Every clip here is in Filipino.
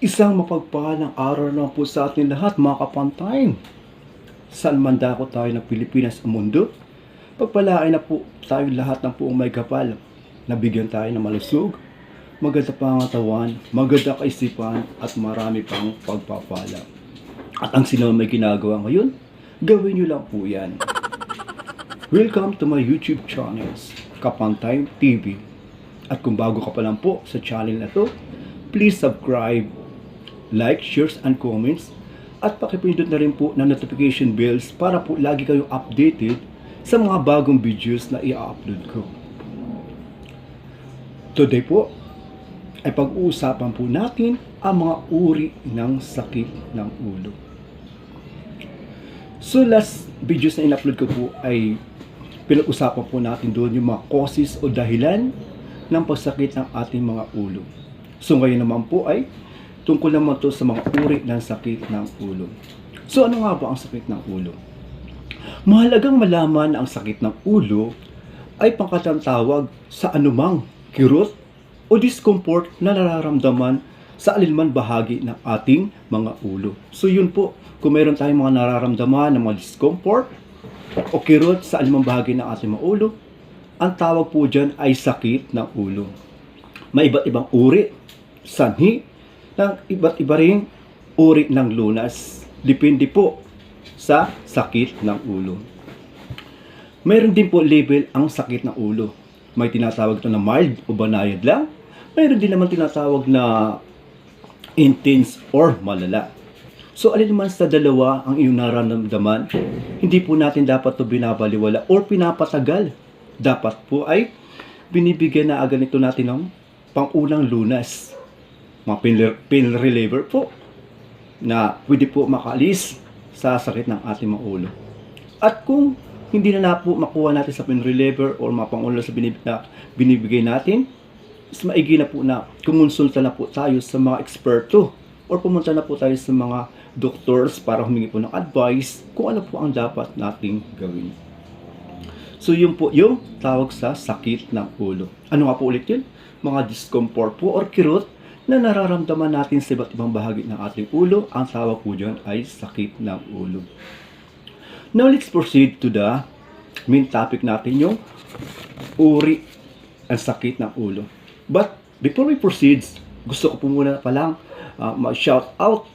Isang mapagpahalang araw na po sa atin lahat, mga kapantay. Saan man dako tayo ng Pilipinas o mundo, pagpalain na po tayo lahat ng buong may kapal. Nabigyan tayo ng malusog, maganda pangatawan, maganda kaisipan, at marami pang pagpapala. At ang sino may ginagawa ngayon, gawin nyo lang po yan. Welcome to my YouTube channels, Kapantay TV. At kung bago ka pa lang po sa channel na to, please subscribe, like, shares, and comments. At pakipindot na rin po ng notification bells para po lagi kayong updated sa mga bagong videos na i-upload ko. Today po ay pag-uusapan po natin ang mga uri ng sakit ng ulo. So last videos na in-upload ko po ay pinag-usapan po natin doon yung mga causes o dahilan ng pagsakit ng ating mga ulo. So ngayon naman po ay tungkol naman to sa mga uri ng sakit ng ulo. So ano nga ba ang sakit ng ulo? Mahalagang malaman na ang sakit ng ulo ay pangkatang tawag sa anumang kirot o discomfort na nararamdaman sa alinman bahagi ng ating mga ulo. So yun po, kung mayroon tayong mga nararamdaman ng mga discomfort o kirot sa alinman bahagi ng ating mga ulo, ang tawag po dyan ay sakit ng ulo. May iba't ibang uri, sanhi, ng iba't iba ring uri ng lunas. Depende po sa sakit ng ulo. Mayroon din po label ang sakit ng ulo. May tinatawag ito na mild o banayad lang. Mayroon din naman tinatawag na intense or malala. So alin naman sa dalawa ang iyong nararamdaman, hindi po natin dapat ito binabaliwala or pinapatagal. Dapat po ay binibigyan na agad ito natin ng pang-unang lunas. Mga pain reliever po na pwede po makaalis sa sakit ng ating mga ulo. At kung hindi na po makuha natin sa pain reliever or mga pang-ulo sa binibigay natin, mas maigi na po na kumonsulta na po tayo sa mga eksperto or pumunta na po tayo sa mga doctors para humingi po ng advice kung ano po ang dapat nating gawin. So yun po yung tawag sa sakit ng ulo. Ano nga po ulit yun? Mga discomfort po or kirot na nararamdaman natin sa iba't ibang bahagi ng ating ulo. Ang tawag po dyan ay sakit ng ulo. Now let's proceed to the main topic natin, yung uri ang sakit ng ulo. But before we proceed, gusto ko po muna palang ma-shout out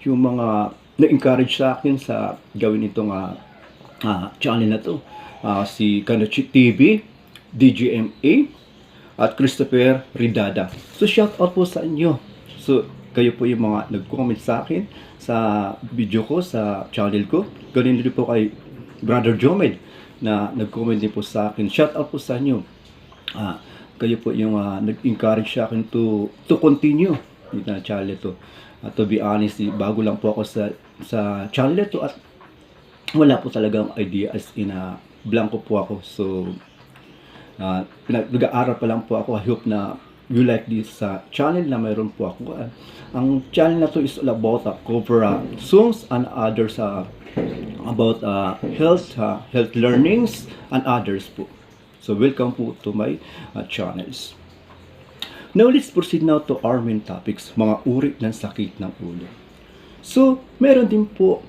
yung mga na-encourage sa akin sa gawin itong channel na to. Si Kanochi TV, DGMA, at Christopher Ridada. So shout out po sa inyo. So kayo po yung mga nag-comment sa akin sa video ko, sa channel ko. Ganun din po kay Brother Jomed na nag-comment din po sa akin. Shout out po sa inyo. Kayo po yung nag-encourage sa akin to continue dito na channel to. To be honest, bago lang po ako sa channel to at wala po talagang idea, as in blanco po ako. So nag-aaral pa lang po ako. I hope na you like this channel na mayroon po ako. Ang channel na to is all about cover songs and others about health learnings and others po. So welcome po to my channels. Now let's proceed now to our main topics, mga uri ng sakit ng ulo. So meron din po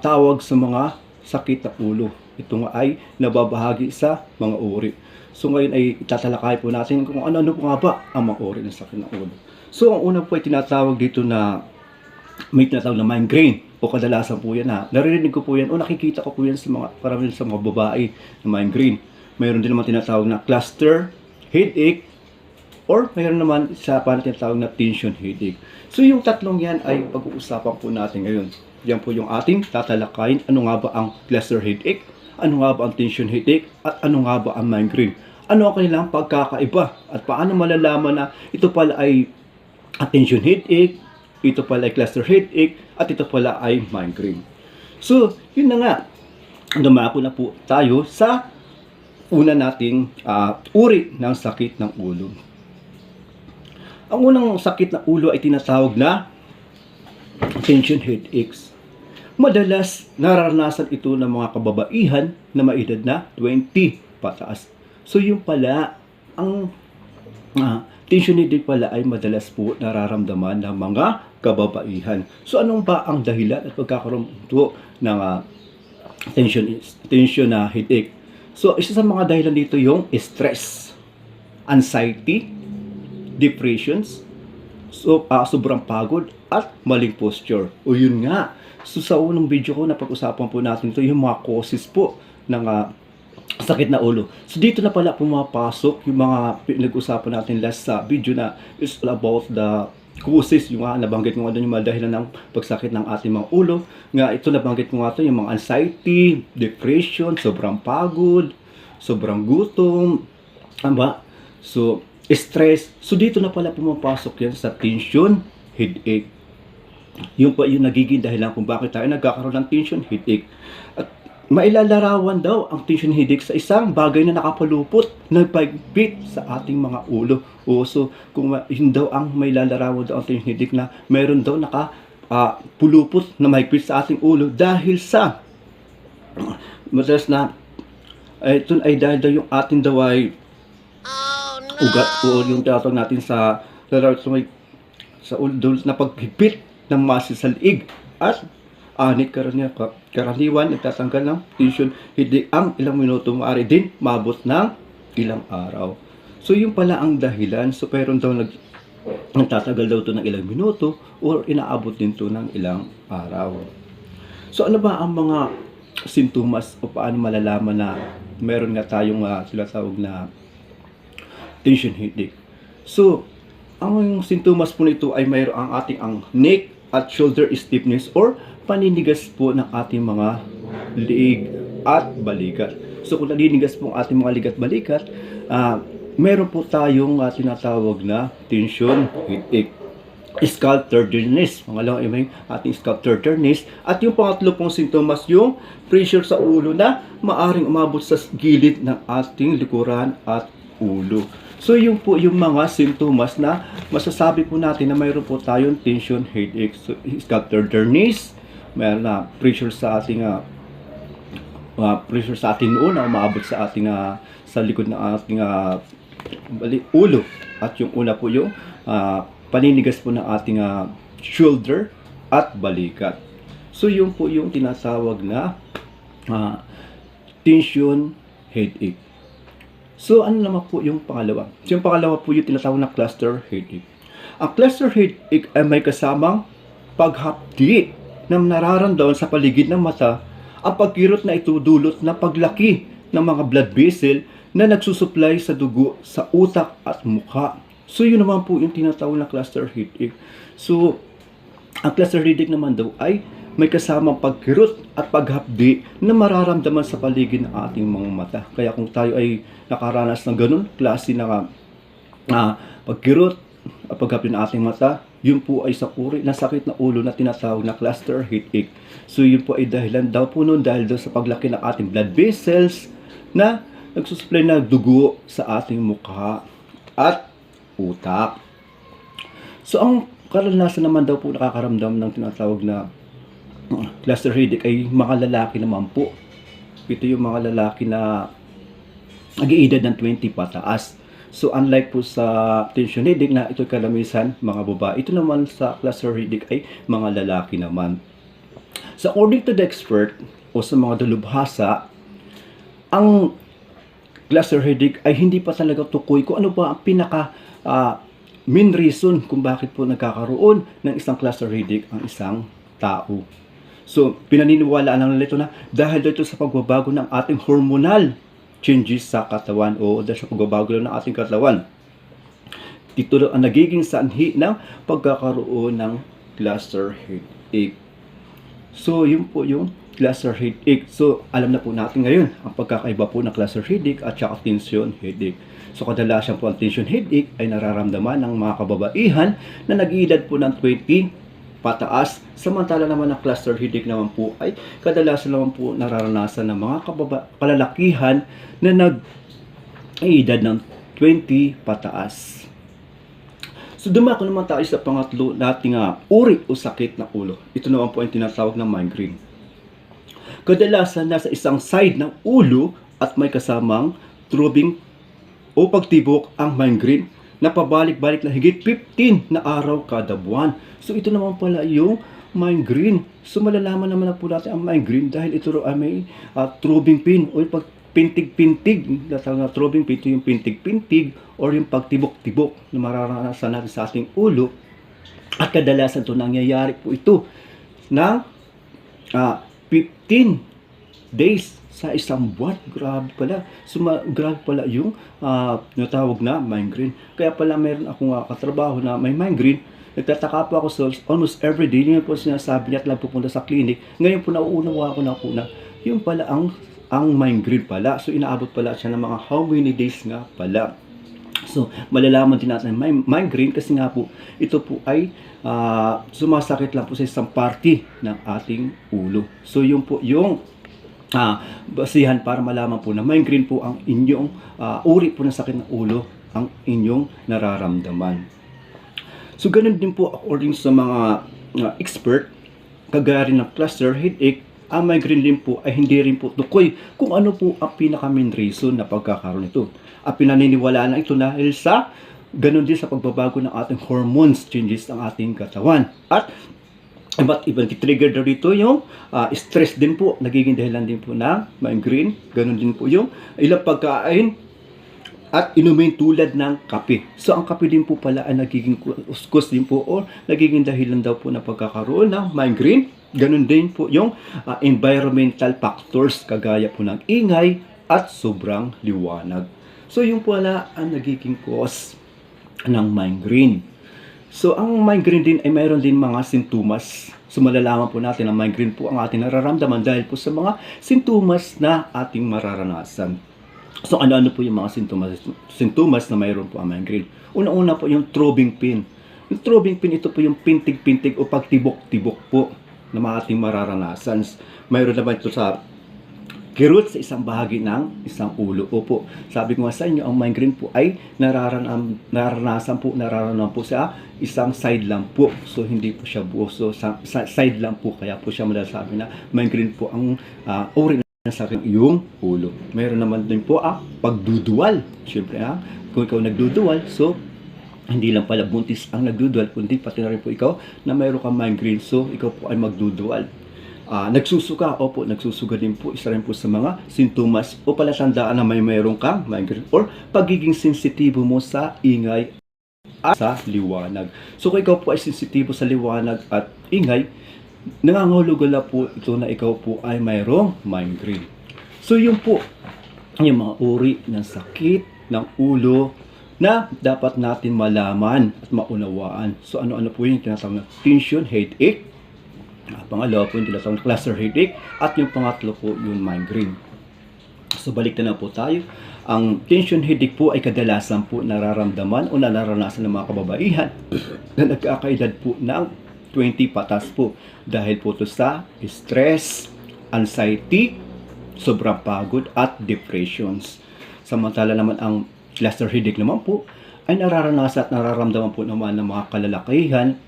tawag sa mga sakit ng ulo. Ito nga ay nababahagi sa mga uri. So ngayon ay itatalakay po natin kung ano-ano po nga ba ang mga uri ng sakit ng ulo. So ang una po ay tinatawag dito na may tinatawag na migraine o kadalasan po yan naririnig ko po yan o nakikita ko po yan sa mga karamihan sa mga babae na migraine. Mayroon din naman tinatawag na cluster headache or mayroon naman sa tinatawag na tension headache. So yung tatlong yan ay pag-uusapan po natin ngayon. Yan po yung ating tatalakayin. Ano nga ba ang cluster headache? Ano nga ba ang tension headache? At ano nga ba ang migraine? Ano ang kanilang pagkakaiba? At paano malalaman na ito pala ay tension headache, ito pala ay cluster headache, at ito pala ay migraine. So, yun na nga. Dumako na po tayo sa una nating uri ng sakit ng ulo. Ang unang sakit ng ulo ay tinatawag na tension headaches. Madalas nararanasan ito ng mga kababaihan na may edad na 20 pataas. So yung pala ang tension headache pala ay madalas po nararamdaman ng mga kababaihan. So anong ba ang dahilan at pagkakaroon po ng tension na headache? So isa sa mga dahilan dito yung stress, anxiety, depressions, sobrang pagod at maling posture. O yun nga. So sa unang video ko napag-usapan po natin ito yung mga causes po ng sakit na ulo. So dito na pala pumapasok yung mga pinag-usapan natin last sa video na is all about the causes, yung nabanggit ko nga doon yung mga dahilan ng pagsakit ng ating mga ulo. Nga ito nabanggit ko nga ito yung mga anxiety, depression, sobrang pagod, sobrang gutom, so stress. So dito na pala pumapasok yan sa tension headache. Yung pa yung nagiging dahilan kung bakit tayo nagkakaroon ng tension headache. At mailalarawan daw ang tension headache sa isang bagay na nakapalupot, nagpaigpit sa ating mga ulo. So kung yun daw ang mailalarawan daw ang tension headache na mayroon daw pulupot na mahigpit sa ating ulo dahil sa madalas na ito ay dahil daw yung ating daw ay ugat o yung tinatawag natin sa ulo na paghigpit ng muscle sa liig at karaniwan nagtatanggal ng tension headache ang ilang minuto, maaari din maabot ng ilang araw. So yun pala ang dahilan. So pero daw nagtatagal daw ito ng ilang minuto or inaabot din ito ng ilang araw. So ano ba ang mga sintomas o paano malalaman na meron nga tayong tinatawag na tension headache? So ang sintomas po nito ay mayroon ang ating neck at shoulder stiffness or paninigas po ng ating mga liig at balikat. So kung naninigas po ang ating mga liig at balikat, meron po tayong tinatawag na tension headache. Scalp tenderness. Pangalawa ay may ating scalp tenderness. At yung pangatlo pong sintomas yung pressure sa ulo na maaring umabot sa gilid ng ating likuran at ulo. So yun po yung mga sintomas na masasabi po natin na mayroon po tayong tension headache. So scalp tenderness, mayroon na pressure sa ating noo na umaabot sa ating sa likod ng ating ulo. At yung una po yung paninigas po ng ating shoulder at balikat. So yun po yung tinatawag na tension headache. So ano naman po yung pangalawa? So yung pangalawa po yung tinatawag na cluster headache. Ang cluster headache ay may kasamang paghapdi ng nararamdaman sa paligid ng mata. Ang pagkirot na ito dulot na paglaki ng mga blood vessel na nagsusupply sa dugo sa utak at mukha. So yun naman po yung tinatawag na cluster headache. So ang cluster headache naman daw ay may kasamang pagkirot at paghapdi na mararamdaman sa paligid ng ating mga mata. Kaya kung tayo ay nakaranas ng ganun klase na pagkirot at paghapdi ng ating mata, yun po ay sa uri na sakit na ulo na tinatawag na cluster headache. So yun po ay dahilan daw po nun dahil daw sa paglaki ng ating blood vessels na nagsusupply na dugo sa ating mukha at utak. So ang karanasan naman daw po nakakaramdam ng tinatawag na cluster headache ay mga lalaki naman po. Ito yung mga lalaki na nag-iedad ng 20 pataas. So unlike po sa tension headache na ito kalamisan mga babae, ito naman sa cluster headache ay mga lalaki naman. So according to the expert o sa mga dalubhasa, ang cluster headache ay hindi pa talaga tukoy kung ano ba ang pinaka main reason kung bakit po nagkakaroon ng isang cluster headache ang isang tao. So, pinaniniwalaan lang nila ito na dahil dito sa pagbabago ng ating hormonal changes sa katawan o dahil sa pagbabago ng ating katawan. Ito ang nagiging sanhi ng pagkakaroon ng cluster headache. So, yun po yung cluster headache. So, alam na po natin ngayon ang pagkakaiba po ng cluster headache at saka tension headache. So, kadalasan po ang tension headache ay nararamdaman ng mga kababaihan na nag-iedad po ng 20 pataas. Samantala naman ang cluster headache naman po ay kadalasan naman po nararanasan ng mga kalalakihan na nag-edad ng 20 pataas. So dumako naman tayo sa pangatlo nating uri o sakit ng ulo. Ito naman po ang tinatawag na migraine. Kadalasan nasa isang side ng ulo at may kasamang throbbing o pagtibok ang migraine na pabalik-balik na higit 15 na araw kada buwan. So ito naman pala yung migraine. So malalaman naman na po natin ang migraine dahil ito ay may throbbing pain o yung pag pintig-pintig, na throbbing pain, ito yung pintig-pintig or yung pagtibok-tibok na mararanasan natin sa ating ulo. At kadalasan ito nangyayari po ito ng 15 days sa isang buwan. Grabe pala. So, grabe pala yung natawag na migraine. Kaya pala meron akong katrabaho na may migraine. Nagtataka po ako sa almost every day. Ngayon po sinasabi niya at lang pupunta sa clinic. Ngayon po nauunawa ko na po na yung pala ang migraine pala. So, inaabot pala siya ng mga how many days nga pala. So, malalaman din natin may migraine kasi nga po, ito po ay sumasakit lang po sa isang party ng ating ulo. So, yun po yung basihan para malaman po na migraine po ang inyong uri po ng sakit ng ulo ang inyong nararamdaman. So, ganun din po according sa mga expert, kagaya rin ng cluster headache, ang migraine din po ay hindi rin po tukoy kung ano po ang pinaka-main reason na pagkakaroon ito. Ang pinaniniwalaan na ito dahil sa ganun din sa pagbabago ng ating hormones changes ng ating katawan. At iba't ibang trigger daw dito yung stress din po, nagiging dahilan din po ng migraine. Ganun din po yung ilang pagkain at inumin tulad ng kape. So ang kape din po pala ay nagiging cause din po o nagiging dahilan daw po na pagkakaroon ng migraine. Ganun din po yung environmental factors kagaya po ng ingay at sobrang liwanag. So yung pala ang nagiging cause ng migraine. So ang migraine din ay mayroon din mga sintomas. So malalaman po natin ang migraine po ang ating nararamdaman dahil po sa mga sintomas na ating mararanasan. So ano-ano po yung mga sintomas na mayroon po ang migraine? Una-una po yung throbbing pain. Yung throbbing pain, ito po yung pintig-pintig o pagtibok-tibok po na ating mararanasan. Mayroon naman ito sa kirot sa isang bahagi ng isang ulo. Opo, sabi ko nga sa inyo, ang migraine po ay nararanasan po sa isang side lang po. So, hindi po siya buo. So, sa side lang po. Kaya po siya malasabi na migraine po ang uri na sa iyong ulo. Mayroon naman din po pagduduwal. Siyempre, kung ikaw nagduduwal, so, hindi lang pala buntis ang nagduduwal, kundi pati na rin po ikaw na mayroon kang migraine. So, ikaw po ay magduduwal. Nagsusuka, opo, nagsusuga din po, isa rin po sa mga sintomas o palatandaan na mayroon kang migraine or pagiging sensitibo mo sa ingay at sa liwanag. So kung ikaw po ay sensitibo sa liwanag at ingay, nangangahulugan na po ito na ikaw po ay mayroong migraine. So yun po, yung mga uri ng sakit ng ulo na dapat natin malaman at maunawaan. So ano-ano po yung tinatawag na tension headache, pangalawa po yung tinatawag na cluster headache, at yung pangatlo po yung migraine. So balik na po tayo. Ang tension headache po ay kadalasan po nararamdaman o nararanasan ng mga kababaihan na nagkakaedad po ng 20 patas po dahil po ito sa stress, anxiety, sobrang pagod at depressions. Samantala naman ang cluster headache naman po ay nararanasan at nararamdaman po naman ng mga kalalakihan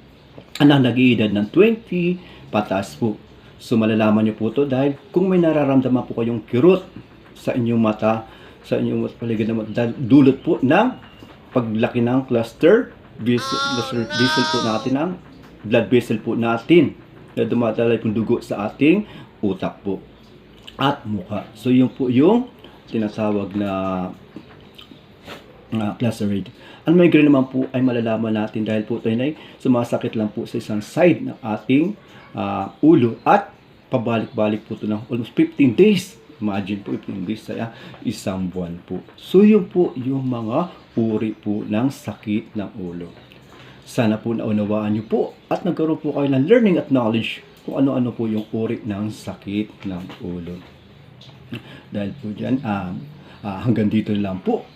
na nag-iedad ng 20 patas po. So malalaman niyo po ito dahil kung may nararamdaman po kayong kirot sa inyong mata, sa inyong paligid na mata, dulot po ng paglaki ng cluster vessel po natin, ng blood vessel po natin na dumadalay pong dugo sa ating utak po at mukha. So yun po yung tinatawag na cluster headache. Ang migraine naman po ay malalaman natin dahil po ito ay sumasakit lang po sa isang side ng ating ulo at pabalik-balik po ito ng almost 15 days. Imagine po 15 days sa isang buwan po. So yun po yung mga uri po ng sakit ng ulo. Sana po naunawaan nyo po at nagkaroon po kayo ng learning at knowledge kung ano-ano po yung uri ng sakit ng ulo. Dahil po dyan, hanggang dito lang po.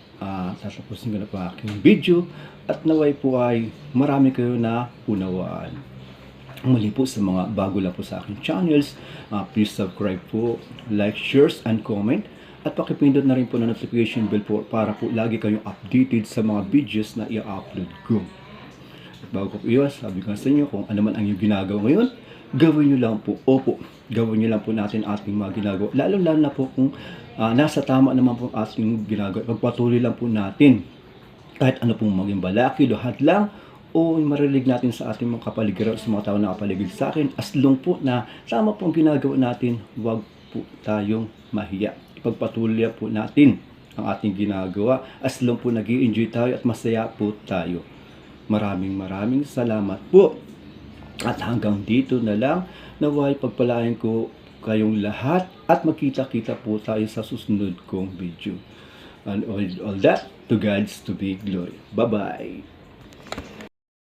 Tatapusin ko na po aking video at naway po ay marami kayo na unawaan. Muli po sa mga bago lang po sa aking channels, please subscribe po, like, shares, and comment. At pakipindot na rin po na notification bell po para po lagi kayong updated sa mga videos na i-upload ko. At bago po iwas, sabi ko sa inyo, kung ano man ang yung ginagawa ngayon, gawin nyo lang po. Opo, gawin nyo lang po natin ating mga ginagawa. Lalo-lalo na po kung nasa tama naman po ating ginagawa. Pagpatuloy lang po natin kahit ano pong maging balakid o hadlang o marinig natin sa ating mga kapaligiran o sa mga tao na kapaligid sa akin, as long po na tama pong ginagawa natin, huwag po tayong mahiya. Ipagpatuloy po natin ang ating ginagawa as long po nag-i-enjoy tayo at masaya po tayo. Maraming salamat po. At hanggang dito na lang, naway pagpalain ko kayong lahat at magkita-kita po tayo sa susunod kong video. And all that, to God's to be glory. Bye-bye!